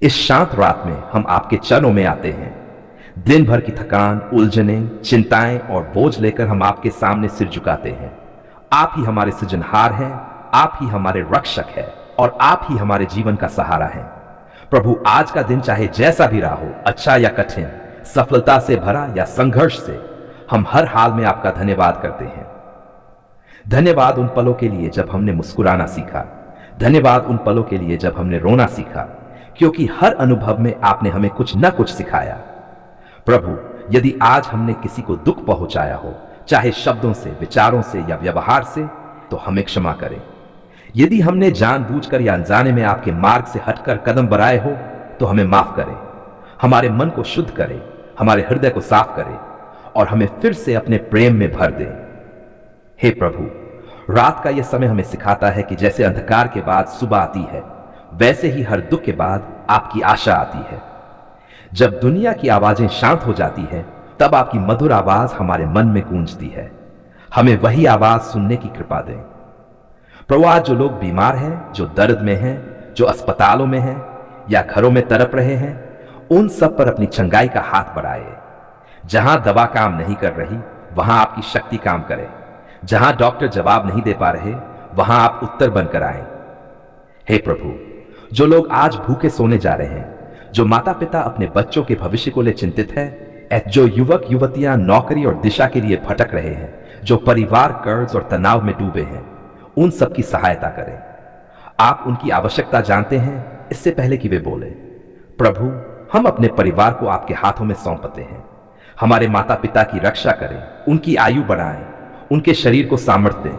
इस शांत रात में हम आपके चरणों में आते हैं। दिन भर की थकान, उलझने, चिंताएं और बोझ लेकर हम आपके सामने सिर झुकाते हैं। आप ही हमारे सृजनहार हैं, आप ही हमारे रक्षक हैं और आप ही हमारे जीवन का सहारा हैं। प्रभु, आज का दिन चाहे जैसा भी रहा हो, अच्छा या कठिन, सफलता से भरा या संघर्ष से, हम हर हाल में आपका धन्यवाद करते हैं। धन्यवाद उन पलों के लिए जब हमने मुस्कुराना सीखा। धन्यवाद उन पलों के लिए जब हमने रोना सीखा, क्योंकि हर अनुभव में आपने हमें कुछ न कुछ सिखाया। प्रभु, यदि आज हमने किसी को दुख पहुंचाया हो, चाहे शब्दों से, विचारों से या व्यवहार से, तो हमें क्षमा करें। यदि हमने जानबूझकर या अनजाने में आपके मार्ग से हटकर कदम बढ़ाए हो, तो हमें माफ करें। हमारे मन को शुद्ध करें, हमारे हृदय को साफ करें और हमें फिर से अपने प्रेम में भर दें। हे प्रभु, रात का यह समय हमें सिखाता है कि जैसे अंधकार के बाद सुबह आती है, वैसे ही हर दुख के बाद आपकी आशा आती है। जब दुनिया की आवाजें शांत हो जाती है, तब आपकी मधुर आवाज हमारे मन में गूंजती है। हमें वही आवाज सुनने की कृपा दें। प्रभु, आज जो लोग बीमार हैं, जो दर्द में हैं, जो अस्पतालों में हैं या घरों में तड़प रहे हैं, उन सब पर अपनी चंगाई का हाथ बढ़ाए। जहां दवा काम नहीं कर रही, वहां आपकी शक्ति काम करे। जहां डॉक्टर जवाब नहीं दे पा रहे, वहां आप उत्तर बनकर आए। हे प्रभु, जो लोग आज भूखे सोने जा रहे हैं, जो माता पिता अपने बच्चों के भविष्य को लिए चिंतित है, जो युवक युवतियां नौकरी और दिशा के लिए भटक रहे हैं, जो परिवार कर्ज और तनाव में डूबे हैं, उन सब की सहायता करें। आप उनकी आवश्यकता जानते हैं इससे पहले कि वे बोले। प्रभु, हम अपने परिवार को आपके हाथों में सौंपते हैं। हमारे माता पिता की रक्षा करें, उनकी आयु बढ़ाएं, उनके शरीर को सामर्थ्य दें।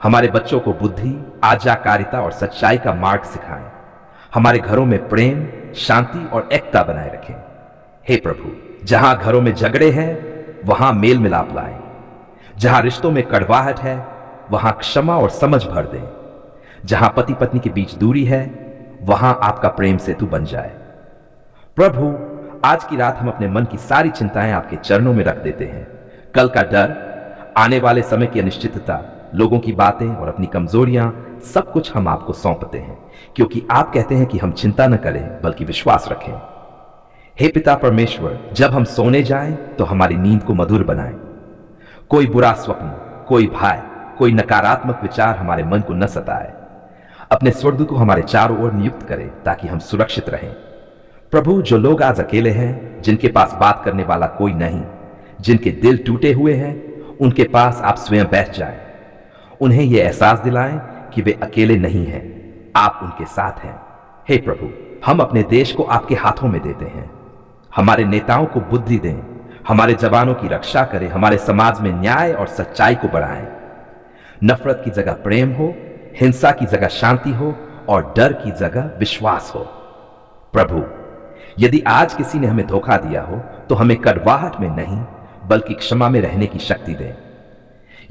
हमारे बच्चों को बुद्धि, आज्ञाकारिता और सच्चाई का मार्ग सिखाएं। हमारे घरों में प्रेम, शांति और एकता बनाए रखें। हे प्रभु, जहां घरों में झगड़े हैं, वहां मेल मिलाप लाएं। जहां रिश्तों में कड़वाहट है, वहां क्षमा और समझ भर दें। जहां पति पत्नी के बीच दूरी है, वहां आपका प्रेम सेतु बन जाए। प्रभु, आज की रात हम अपने मन की सारी चिंताएं आपके चरणों में रख देते हैं। कल का डर, आने वाले समय की अनिश्चितता, लोगों की बातें और अपनी कमजोरियां, सब कुछ हम आपको सौंपते हैं, क्योंकि आप कहते हैं कि हम चिंता न करें बल्कि विश्वास रखें। हे पिता परमेश्वर, जब हम सोने जाएं तो हमारी नींद को मधुर बनाएं। कोई बुरा स्वप्न, कोई भय, कोई नकारात्मक विचार हमारे मन को न सताए। अपने स्वर्गदूत को हमारे चारों ओर नियुक्त करें ताकि हम सुरक्षित रहें। प्रभु, जो लोग आज अकेले हैं, जिनके पास बात करने वाला कोई नहीं, जिनके दिल टूटे हुए हैं, उनके पास आप स्वयं बैठ जाएं। उन्हें यह एहसास दिलाएं कि वे अकेले नहीं हैं, आप उनके साथ हैं। हे प्रभु, हम अपने देश को आपके हाथों में देते हैं। हमारे नेताओं को बुद्धि दें, हमारे जवानों की रक्षा करें, हमारे समाज में न्याय और सच्चाई को बढ़ाएं। नफरत की जगह प्रेम हो, हिंसा की जगह शांति हो और डर की जगह विश्वास हो। प्रभु, यदि आज किसी ने हमें धोखा दिया हो, तो हमें कड़वाहट में नहीं बल्कि क्षमा में रहने की शक्ति दें।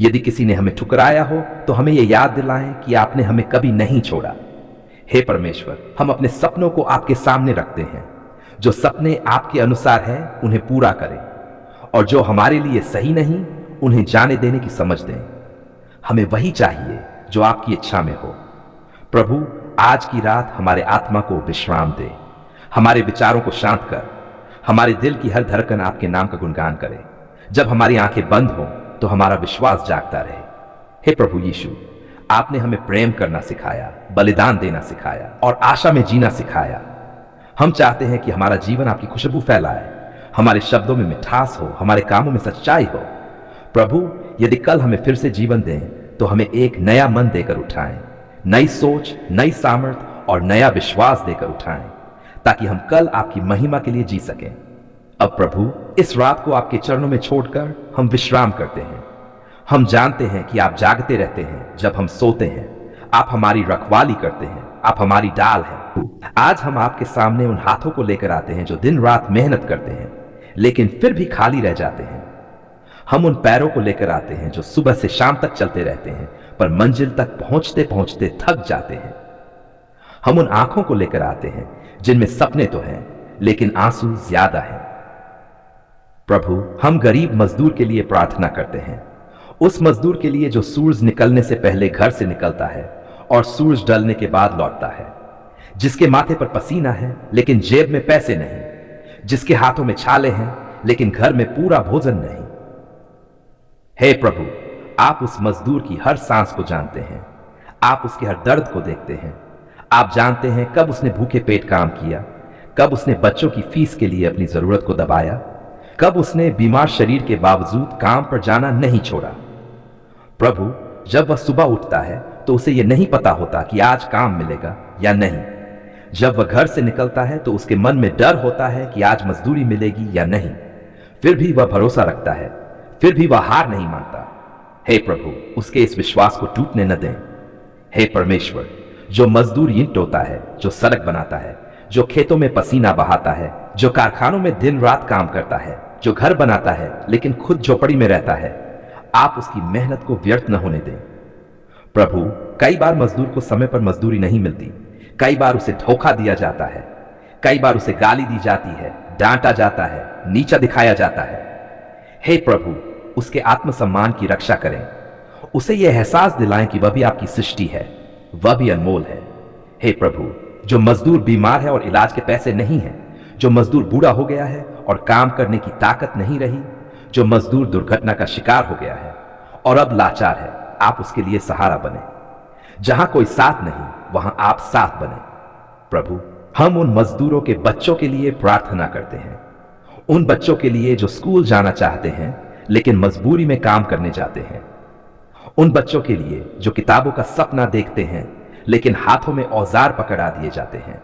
यदि किसी ने हमें ठुकराया हो, तो हमें यह याद दिलाएं कि आपने हमें कभी नहीं छोड़ा। हे परमेश्वर, हम अपने सपनों को आपके सामने रखते हैं। जो सपने आपके अनुसार हैं, उन्हें पूरा करें, और जो हमारे लिए सही नहीं, उन्हें जाने देने की समझ दें। हमें वही चाहिए जो आपकी इच्छा में हो। प्रभु, आज की रात हमारे आत्मा को विश्राम दे, हमारे विचारों को शांत कर, हमारे दिल की हर धड़कन आपके नाम का गुणगान करे। जब हमारी आंखें बंद हों, तो हमारा विश्वास जागता रहे। हे प्रभु यीशु, आपने हमें प्रेम करना सिखाया, बलिदान देना सिखाया और आशा में जीना सिखाया। हम चाहते हैं कि हमारा जीवन आपकी खुशबू फैलाए, हमारे शब्दों में मिठास हो, हमारे कामों में सच्चाई हो। प्रभु, यदि कल हमें फिर से जीवन दें, तो हमें एक नया मन देकर उठाएं, नई सोच, नई सामर्थ्य और नया विश्वास देकर उठाएं, ताकि हम कल आपकी महिमा के लिए जी सकें। अब प्रभु, इस रात को आपके चरणों में छोड़कर हम विश्राम करते हैं। हम जानते हैं कि आप जागते रहते हैं जब हम सोते हैं। आप हमारी रखवाली करते हैं, आप हमारी डाल हैं। आज हम आपके सामने उन हाथों को लेकर आते हैं जो दिन रात मेहनत करते हैं, लेकिन फिर भी खाली रह जाते हैं। हम उन पैरों को लेकर आते हैं जो सुबह से शाम तक चलते रहते हैं, पर मंजिल तक पहुंचते पहुंचते थक जाते हैं। हम उन आंखों को लेकर आते हैं जिनमें सपने तो हैं, लेकिन आंसू ज्यादा हैं। प्रभु, हम गरीब मजदूर के लिए प्रार्थना करते हैं, उस मजदूर के लिए जो सूरज निकलने से पहले घर से निकलता है और सूरज ढलने के बाद लौटता है। जिसके माथे पर पसीना है लेकिन जेब में पैसे नहीं, जिसके हाथों में छाले हैं लेकिन घर में पूरा भोजन नहीं। हे प्रभु, आप उस मजदूर की हर सांस को जानते हैं, आप उसके हर दर्द को देखते हैं। आप जानते हैं कब उसने भूखे पेट काम किया, कब उसने बच्चों की फीस के लिए अपनी जरूरत को दबाया, कब उसने बीमार शरीर के बावजूद काम पर जाना नहीं छोड़ा। प्रभु, जब वह सुबह उठता है तो उसे यह नहीं पता होता कि आज काम मिलेगा या नहीं। जब वह घर से निकलता है तो उसके मन में डर होता है कि आज मजदूरी मिलेगी या नहीं। फिर भी वह भरोसा रखता है, फिर भी वह हार नहीं मानता। हे प्रभु, उसके इस विश्वास को टूटने न दें। हे परमेश्वर, जो मजदूर ईंट ढोता है, जो सड़क बनाता है, जो खेतों में पसीना बहाता है, जो कारखानों में दिन रात काम करता है, जो घर बनाता है लेकिन खुद झोपड़ी में रहता है, आप उसकी मेहनत को व्यर्थ न होने दें। प्रभु, कई बार मजदूर को समय पर मजदूरी नहीं मिलती, कई बार उसे धोखा दिया जाता है, कई बार उसे गाली दी जाती है, डांटा जाता है, नीचा दिखाया जाता है। हे प्रभु, उसके आत्मसम्मान की रक्षा करें, उसे यह एहसास दिलाएं कि वह भी आपकी सृष्टि है, वह भी अनमोल है। हे प्रभु, जो मजदूर बीमार है और इलाज के पैसे नहीं है, जो मजदूर बूढ़ा हो गया है और काम करने की ताकत नहीं रही, जो मजदूर दुर्घटना का शिकार हो गया है और अब लाचार है, आप उसके लिए सहारा बने। जहां कोई साथ नहीं, वहां आप साथ बने। प्रभु, हम उन मजदूरों के बच्चों के लिए प्रार्थना करते हैं, उन बच्चों के लिए जो स्कूल जाना चाहते हैं लेकिन मजबूरी में काम करने जाते हैं, उन बच्चों के लिए जो किताबों का सपना देखते हैं लेकिन हाथों में औजार पकड़ा दिए जाते हैं।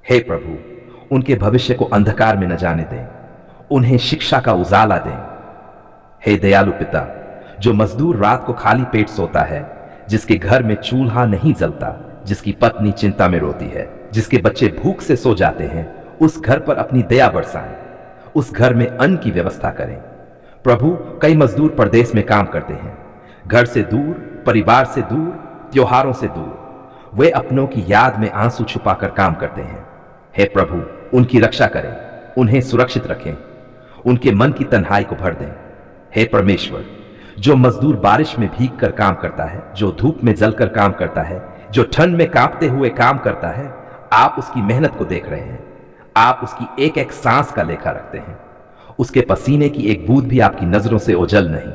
हे प्रभु, उनके भविष्य को अंधकार में न जाने दें, उन्हें शिक्षा का उजाला दें। हे दयालु पिता, जो मजदूर रात को खाली पेट सोता है, जिसके घर में चूल्हा नहीं जलता, जिसकी पत्नी चिंता में रोती है, जिसके बच्चे भूख से सो जाते हैं, उस घर पर अपनी दया बरसाएं, उस घर में अन्न की व्यवस्था करें। प्रभु, कई मजदूर परदेश में काम करते हैं, घर से दूर, परिवार से दूर, त्योहारों से दूर। वे अपनों की याद में आंसू छुपाकर काम करते हैं। हे प्रभु, उनकी रक्षा करें, उन्हें सुरक्षित रखें, उनके मन की तन्हाई को भर दें। हे परमेश्वर, जो मजदूर बारिश में भीग कर काम करता है, जो धूप में जलकर काम करता है, जो ठंड में कांपते हुए काम करता है, आप उसकी मेहनत को देख रहे हैं, आप उसकी एक एक सांस का लेखा रखते हैं, उसके पसीने की एक बूंद भी आपकी नजरों से ओझल नहीं।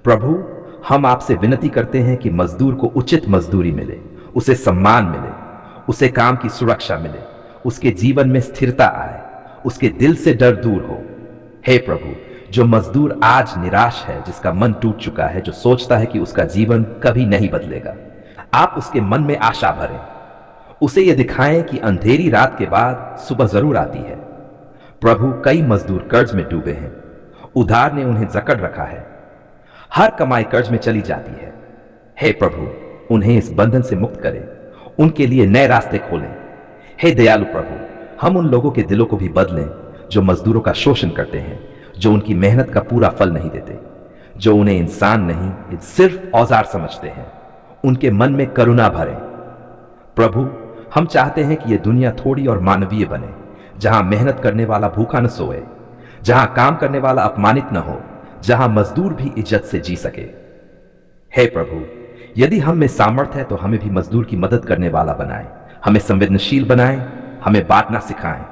प्रभु, हम आपसे विनती करते हैं कि मजदूर को उचित मजदूरी मिले, उसे सम्मान मिले, उसे काम की सुरक्षा मिले, उसके जीवन में स्थिरता आए, उसके दिल से डर दूर हो। हे प्रभु, जो मजदूर आज निराश है, जिसका मन टूट चुका है, जो सोचता है कि उसका जीवन कभी नहीं बदलेगा, आप उसके मन में आशा भरें, उसे यह दिखाएं कि अंधेरी रात के बाद सुबह जरूर आती है। प्रभु, कई मजदूर कर्ज में डूबे हैं, उधार ने उन्हें जकड़ रखा है, हर कमाई कर्ज में चली जाती है। हे प्रभु, उन्हें इस बंधन से मुक्त करें, उनके लिए नए रास्ते खोलें। हे दयालु प्रभु, हम उन लोगों के दिलों को भी बदलें जो मजदूरों का शोषण करते हैं, जो उनकी मेहनत का पूरा फल नहीं देते, जो उन्हें इंसान नहीं सिर्फ औजार समझते हैं। उनके मन में करुणा भरें। प्रभु, हम चाहते हैं कि यह दुनिया थोड़ी और मानवीय बने, जहां मेहनत करने वाला भूखा न सोए, जहां काम करने वाला अपमानित न हो, जहां मजदूर भी इज्जत से जी सके। हे प्रभु, यदि हम में सामर्थ्य है तो हमें भी मजदूर की मदद करने वाला बनाएं, हमें संवेदनशील बनाएं, हमें बांटना सिखाएं,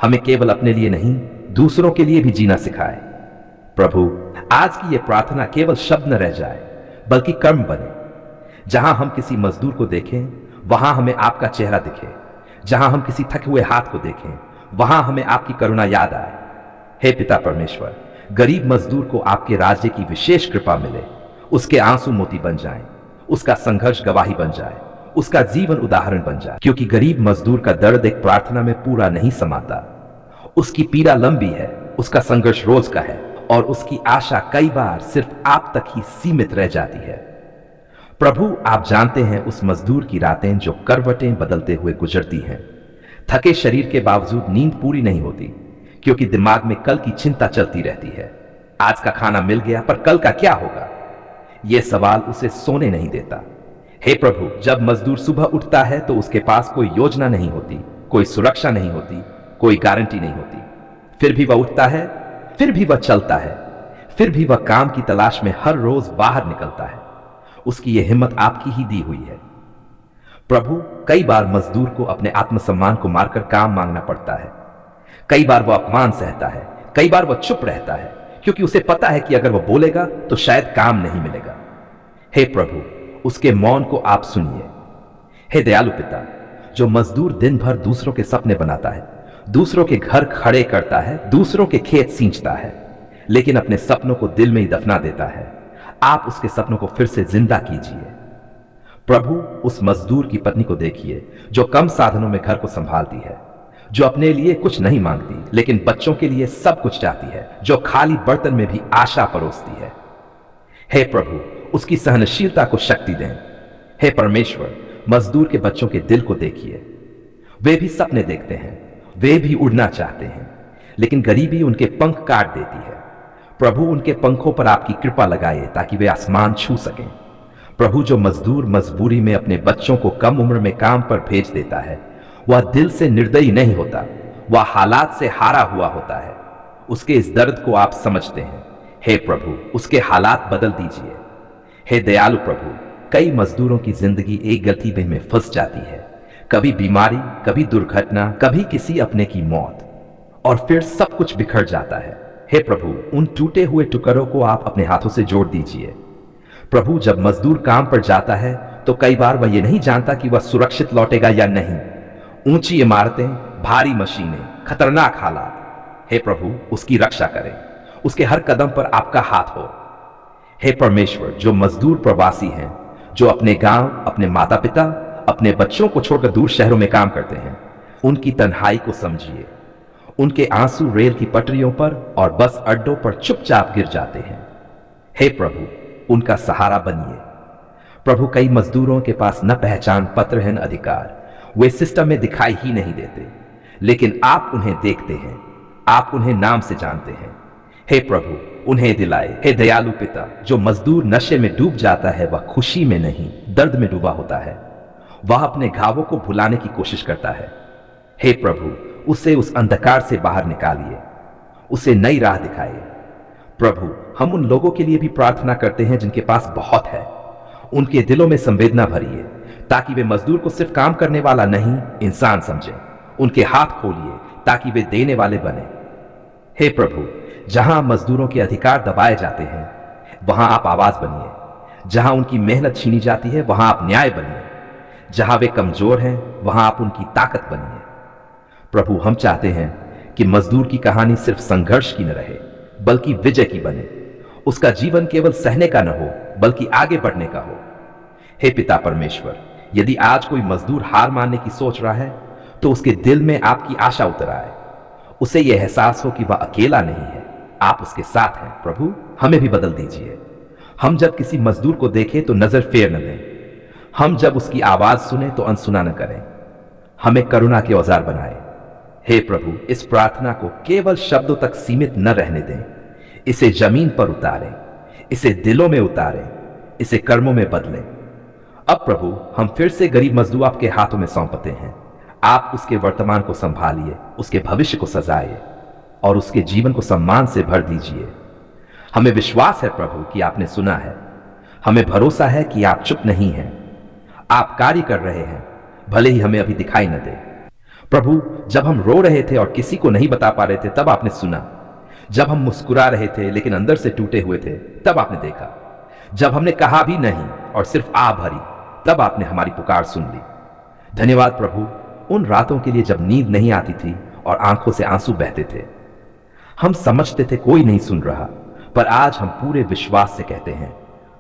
हमें केवल अपने लिए नहीं दूसरों के लिए भी जीना सिखाएं। प्रभु, आज की यह प्रार्थना केवल शब्द न रह जाए बल्कि कर्म बने। जहां हम किसी मजदूर को देखें वहां हमें आपका चेहरा दिखे, जहां हम किसी थके हुए हाथ को देखें वहां हमें आपकी करुणा याद आए। हे पिता परमेश्वर, गरीब मजदूर को आपके राज्य की विशेष कृपा मिले, उसके आंसू मोती बन जाएं, उसका संघर्ष गवाही बन जाए, उसका जीवन उदाहरण बन जाए। क्योंकि गरीब मजदूर का दर्द एक प्रार्थना में पूरा नहीं समाता, उसकी पीड़ा लंबी है, उसका संघर्ष रोज का है और उसकी आशा कई बार सिर्फ आप तक ही सीमित रह जाती है। प्रभु, आप जानते हैं उस मजदूर की रातें जो करवटें बदलते हुए गुजरती हैं। थके शरीर के बावजूद नींद पूरी नहीं होती, क्योंकि दिमाग में कल की चिंता चलती रहती है। आज का खाना मिल गया पर कल का क्या होगा, यह सवाल उसे सोने नहीं देता। हे प्रभु, जब मजदूर सुबह उठता है तो उसके पास कोई योजना नहीं होती, कोई सुरक्षा नहीं होती, कोई गारंटी नहीं होती। फिर भी वह उठता है, फिर भी वह चलता है, फिर भी वह काम की तलाश में हर रोज बाहर निकलता है। उसकी यह हिम्मत आपकी ही दी हुई है। प्रभु, कई बार मजदूर को अपने आत्मसम्मान को मारकर काम मांगना पड़ता है। कई बार वह अपमान सहता है, कई बार वह चुप रहता है, क्योंकि उसे पता है कि अगर वह बोलेगा तो शायद काम नहीं मिलेगा। हे प्रभु, उसके मौन को आप सुनिए। हे दयालु पिता, जो मजदूर दिन भर दूसरों के सपने बनाता है, दूसरों के घर खड़े करता है, दूसरों के खेत सींचता है, लेकिन अपने सपनों को दिल में ही दफना देता है, आप उसके सपनों को फिर से जिंदा कीजिए। प्रभु, उस मजदूर की पत्नी को देखिए जो कम साधनों में घर को संभालती है, जो अपने लिए कुछ नहीं मांगती लेकिन बच्चों के लिए सब कुछ चाहती है, जो खाली बर्तन में भी आशा परोसती है। हे प्रभु, उसकी सहनशीलता को शक्ति दें। हे परमेश्वर, मजदूर के बच्चों के दिल को देखिए। वे भी सपने देखते हैं, वे भी उड़ना चाहते हैं, लेकिन गरीबी उनके पंख काट देती है। प्रभु, उनके पंखों पर आपकी कृपा लगाइए ताकि वे आसमान छू सकें। प्रभु, जो मजदूर मजबूरी में अपने बच्चों को कम उम्र में काम पर भेज देता है, वह दिल से निर्दयी नहीं होता, वह हालात से हारा हुआ होता है। उसके इस दर्द को आप समझते हैं। हे प्रभु, उसके हालात बदल दीजिए। हे दयालु प्रभु, कई मजदूरों की जिंदगी एक गलती में फंस जाती है, कभी बीमारी, कभी दुर्घटना, कभी किसी अपने की मौत, और फिर सब कुछ बिखर जाता है। हे प्रभु, उन टूटे हुए टुकड़ों को आप अपने हाथों से जोड़ दीजिए। प्रभु, जब मजदूर काम पर जाता है तो कई बार वह यह नहीं जानता कि वह सुरक्षित लौटेगा या नहीं। ऊंची इमारतें, भारी मशीनें, खतरनाक हालात। हे प्रभु, उसकी रक्षा करें, उसके हर कदम पर आपका हाथ हो। हे परमेश्वर, जो मजदूर प्रवासी हैं, जो अपने गांव, अपने माता पिता, अपने बच्चों को छोड़कर दूर शहरों में काम करते हैं, उनकी तन्हाई को समझिए। उनके आंसू रेल की पटरियों पर और बस अड्डों पर चुपचाप गिर जाते हैं। हे प्रभु, उनका सहारा बनिए। प्रभु, कई मजदूरों के पास न पहचान पत्र है न अधिकार, वे सिस्टम में दिखाई ही नहीं देते, लेकिन आप उन्हें देखते हैं, आप उन्हें नाम से जानते हैं। हे प्रभु, उन्हें दिलाए। हे दयालु पिता, जो मजदूर नशे में डूब जाता है वह खुशी में नहीं दर्द में डूबा होता है, वह अपने घावों को भुलाने की कोशिश करता है। हे प्रभु, उसे उस अंधकार से बाहर निकालिए, उसे नई राह दिखाइए। प्रभु, हम उन लोगों के लिए भी प्रार्थना करते हैं जिनके पास बहुत है, उनके दिलों में संवेदना भरिए ताकि वे मजदूर को सिर्फ काम करने वाला नहीं, इंसान समझें। उनके हाथ खोलिए ताकि वे देने वाले बने। हे प्रभु, जहां मजदूरों के अधिकार दबाए जाते हैं वहां आप आवाज बनिए, जहां उनकी मेहनत छीनी जाती है वहां आप न्याय बनिए, जहां वे कमजोर हैं वहां आप उनकी ताकत बनिए। प्रभु, हम चाहते हैं कि मजदूर की कहानी सिर्फ संघर्ष की न रहे बल्कि विजय की बने। उसका जीवन केवल सहने का न हो बल्कि आगे बढ़ने का हो। हे पिता परमेश्वर, यदि आज कोई मजदूर हार मानने की सोच रहा है तो उसके दिल में आपकी आशा उतर आए, उसे यह एहसास हो कि वह अकेला नहीं है, आप उसके साथ हैं। प्रभु, हमें भी बदल दीजिए। हम जब किसी मजदूर को देखें तो नजर फेर न दें, हम जब उसकी आवाज सुने तो अनसुना न करें, हमें करुणा के औजार बनाए। हे प्रभु, इस प्रार्थना को केवल शब्दों तक सीमित न रहने दें, इसे जमीन पर उतारें, इसे दिलों में उतारें, इसे कर्मों में बदलें। अब प्रभु, हम फिर से गरीब मजदूर आपके हाथों में सौंपते हैं। आप उसके वर्तमान को संभालिए, उसके भविष्य को सजाइए और उसके जीवन को सम्मान से भर दीजिए। हमें विश्वास है प्रभु कि आपने सुना है, हमें भरोसा है कि आप चुप नहीं हैं, आप कार्य कर रहे हैं, भले ही हमें अभी दिखाई न दे। प्रभु, जब हम रो रहे थे और किसी को नहीं बता पा रहे थे तब आपने सुना, जब हम मुस्कुरा रहे थे लेकिन अंदर से टूटे हुए थे तब आपने देखा, जब हमने कहा भी नहीं और सिर्फ आ भरी तब आपने हमारी पुकार सुन ली। धन्यवाद प्रभु, उन रातों के लिए जब नींद नहीं आती थी और आंखों से आंसू बहते थे। हम समझते थे कोई नहीं सुन रहा, पर आज हम पूरे विश्वास से कहते हैं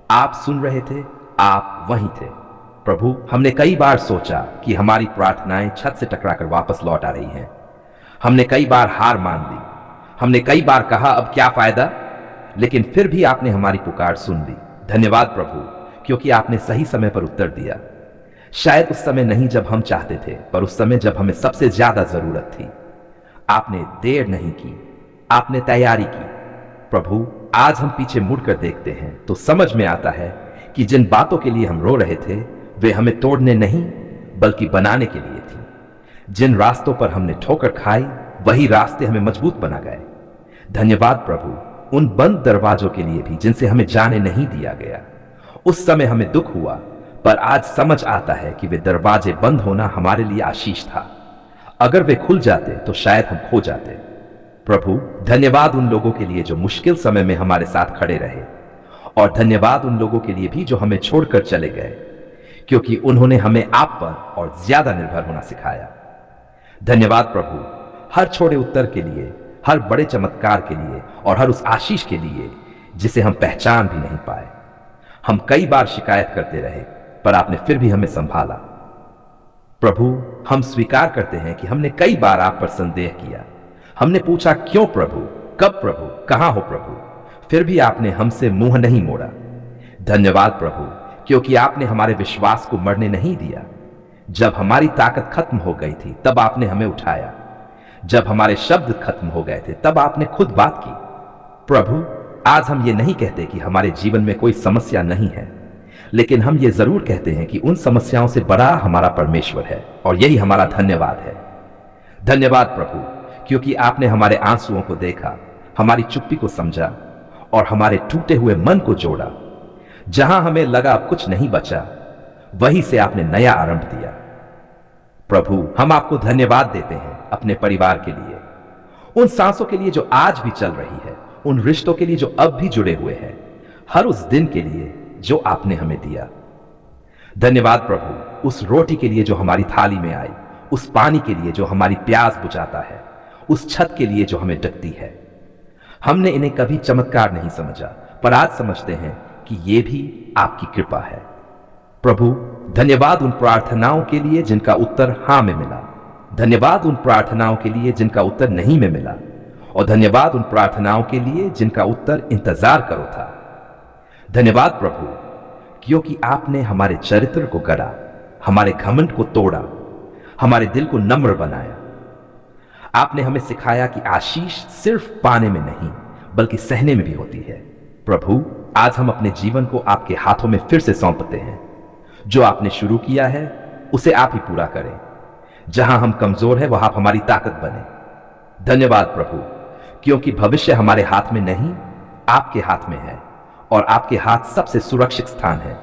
आप सुन रहे थे, आप वहीं थे। प्रभु, हमने कई बार सोचा कि हमारी प्रार्थनाएं छत से टकराकर वापस लौट आ रही हैं, हमने कई बार हार मान ली, हमने कई बार कहा अब क्या फायदा, लेकिन फिर भी आपने हमारी पुकार सुन ली। धन्यवाद प्रभु, क्योंकि आपने सही समय पर उत्तर दिया। शायद उस समय नहीं जब हम चाहते थे, पर उस समय जब हमें सबसे ज्यादा जरूरत थी। आपने देर नहीं की, आपने तैयारी की। प्रभु, आज हम पीछे मुड़कर देखते हैं तो समझ में आता है कि जिन बातों के लिए हम रो रहे थे वे हमें तोड़ने नहीं बल्कि बनाने के लिए थी। जिन रास्तों पर हमने ठोकर खाई वही रास्ते हमें मजबूत बना गए। धन्यवाद प्रभु, उन बंद दरवाजों के लिए भी जिनसे हमें जाने नहीं दिया गया। उस समय हमें दुख हुआ, पर आज समझ आता है कि वे दरवाजे बंद होना हमारे लिए आशीष था। अगर वे खुल जाते तो शायद हम खो जाते। प्रभु, धन्यवाद उन लोगों के लिए जो मुश्किल समय में हमारे साथ खड़े रहे, और धन्यवाद उन लोगों के लिए भी जो हमें छोड़कर चले गए, क्योंकि उन्होंने हमें आप पर और ज्यादा निर्भर होना सिखाया। धन्यवाद प्रभु, हर छोटे उत्तर के लिए, हर बड़े चमत्कार के लिए और हर उस आशीष के लिए जिसे हम पहचान भी नहीं पाए। हम कई बार शिकायत करते रहे, पर आपने फिर भी हमें संभाला। प्रभु, हम स्वीकार करते हैं कि हमने कई बार आप पर संदेह किया। हमने पूछा, क्यों प्रभु, कब प्रभु, कहां हो प्रभु, फिर भी आपने हमसे मुंह नहीं मोड़ा। धन्यवाद प्रभु, क्योंकि आपने हमारे विश्वास को मरने नहीं दिया। जब हमारी ताकत खत्म हो गई थी तब आपने हमें उठाया। जब हमारे शब्द खत्म हो गए थे तब आपने खुद बात की। प्रभु, आज हम ये नहीं कहते कि हमारे जीवन में कोई समस्या नहीं है, लेकिन हम ये जरूर कहते हैं कि उन समस्याओं से बड़ा हमारा परमेश्वर है, और यही हमारा धन्यवाद है। धन्यवाद प्रभु, क्योंकि आपने हमारे आंसुओं को देखा, हमारी चुप्पी को समझा और हमारे टूटे हुए मन को जोड़ा। जहां हमें लगा अब कुछ नहीं बचा, वहीं से आपने नया आरंभ दिया। प्रभु, हम आपको धन्यवाद देते हैं अपने परिवार के लिए, उन सांसों के लिए जो आज भी चल रही है, उन रिश्तों के लिए जो अब भी जुड़े हुए हैं, हर उस दिन के लिए जो आपने हमें दिया। धन्यवाद प्रभु, उस रोटी के लिए जो हमारी थाली में आई, उस पानी के लिए जो हमारी प्यास बुझाता है, उस छत के लिए जो हमें ढकती है। हमने इन्हें कभी चमत्कार नहीं समझा, पर आज समझते हैं कि ये भी आपकी कृपा है। प्रभु, धन्यवाद उन प्रार्थनाओं के लिए जिनका उत्तर हां में मिला। धन्यवाद उन प्रार्थनाओं के लिए जिनका उत्तर नहीं में मिला, और धन्यवाद उन प्रार्थनाओं के लिए जिनका उत्तर इंतजार करो था। धन्यवाद प्रभु, क्योंकि आपने हमारे चरित्र को गढ़ा, हमारे घमंड को तोड़ा, हमारे दिल को नम्र बनाया। आपने हमें सिखाया कि आशीष सिर्फ पाने में नहीं बल्कि सहने में भी होती है। प्रभु, आज हम अपने जीवन को आपके हाथों में फिर से सौंपते हैं। जो आपने शुरू किया है उसे आप ही पूरा करें। जहां हम कमजोर हैं वहां आप हमारी ताकत बने। धन्यवाद प्रभु, क्योंकि भविष्य हमारे हाथ में नहीं, आपके हाथ में है, और आपके हाथ सबसे सुरक्षित स्थान है।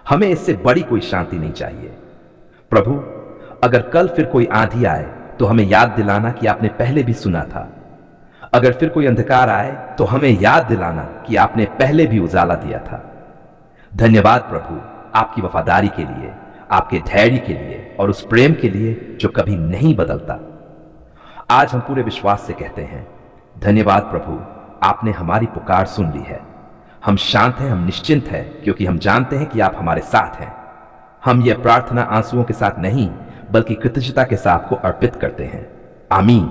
हमें इससे बड़ी कोई शांति नहीं चाहिए। प्रभु, अगर कल फिर कोई आंधी आए तो हमें याद दिलाना कि आपने पहले भी सुना था। अगर फिर कोई अंधकार आए तो हमें याद दिलाना कि आपने पहले भी उजाला दिया था। धन्यवाद प्रभु, आपकी वफादारी के लिए, आपके धैर्य के लिए और उस प्रेम के लिए जो कभी नहीं बदलता। आज हम पूरे विश्वास से कहते हैं, धन्यवाद प्रभु, आपने हमारी पुकार सुन ली है। हम शांत हैं, हम निश्चिंत हैं, क्योंकि हम जानते हैं कि आप हमारे साथ हैं। हम यह प्रार्थना आंसुओं के साथ नहीं बल्कि कृतज्ञता के साथ को अर्पित करते हैं। आमीन।